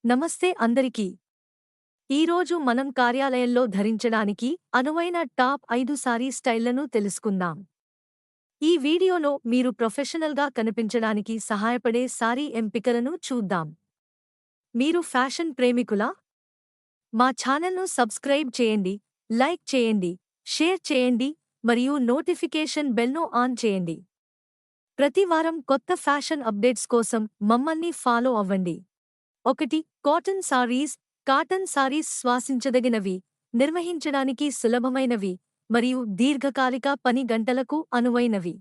నమస్తే అందరికీ. ఈరోజు మనం కార్యాలయంలో ధరించడానికి అనువైన టాప్ 5 సారీ స్టైళ్లను తెలుసుకుందాం. ఈ వీడియోలో మీరు ప్రొఫెషనల్గా కనిపించడానికి సహాయపడే సారీ ఎంపికలను చూద్దాం. మీరు ఫ్యాషన్ ప్రేమికులా? మా ఛానల్ను సబ్స్క్రైబ్ చేయండి, లైక్ చేయండి, షేర్ చేయండి మరియు నోటిఫికేషన్ బెల్ను ఆన్ చేయండి. ప్రతి వారం కొత్త ఫ్యాషన్ అప్డేట్స్ కోసం మమ్మల్ని ఫాలో అవ్వండి. 1. కాటన్ సారీస్. కాటన్ సారీస్ శ్వాసించదగినవి, నిర్వహించడానికి సులభమైనవి మరియు దీర్ఘకాలిక పని గంటలకు అనువైనవి.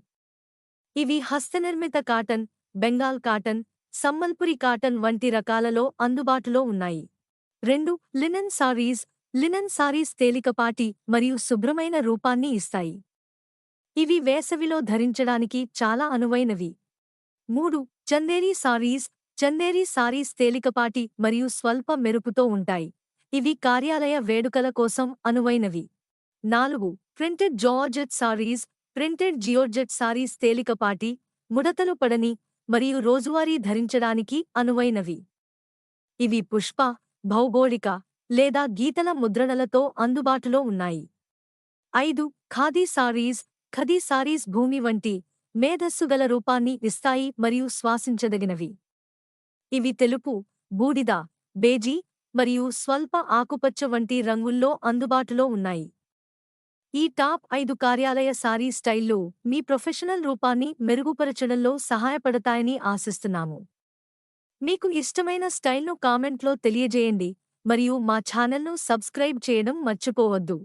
ఇవి హస్తనిర్మిత cotton, Bengal cotton, Sambalpuri cotton వంటి రకాలలో అందుబాటులో ఉన్నాయి. 2. లినెన్ సారీస్. లినెన్ సారీస్ తేలికపాటి మరియు శుభ్రమైన రూపాన్ని ఇస్తాయి. ఇవి వేసవిలో ధరించడానికి చాలా అనువైనవి. 3. చందేరి సారీస్. చందేరి సారీస్ తేలికపాటి మరియు స్వల్ప మెరుపుతో ఉంటాయి. ఇవి కార్యాలయ వేడుకల కోసం అనువైనవి. 4. Printed georgette saris. Printed georgette saris తేలికపాటి, ముడతలు పడని మరియు రోజువారీ ధరించడానికి అనువైనవి. ఇవి పుష్ప, భౌగోళిక లేదా గీతల ముద్రణలతో అందుబాటులో ఉన్నాయి. 5. ఖాదీ సారీస్. ఖదీ సారీస్ భూమి వంటి మేధస్సుగల రూపాన్ని ఇస్తాయి మరియు శ్వాసించదగినవి. ఇవి తెలుపు, బూడిద, బేజీ మరియు స్వల్ప ఆకుపచ్చ వంటి రంగుల్లో అందుబాటులో ఉన్నాయి. ఈ టాప్ 5 కార్యాలయ సారీ స్టైళ్లు మీ ప్రొఫెషనల్ రూపాన్ని మెరుగుపరచడంలో సహాయపడతాయని ఆశిస్తున్నాము. మీకు ఇష్టమైన స్టైల్ను కామెంట్లో తెలియజేయండి మరియు మా ఛానల్ను సబ్స్క్రైబ్ చేయడం మర్చిపోవద్దు.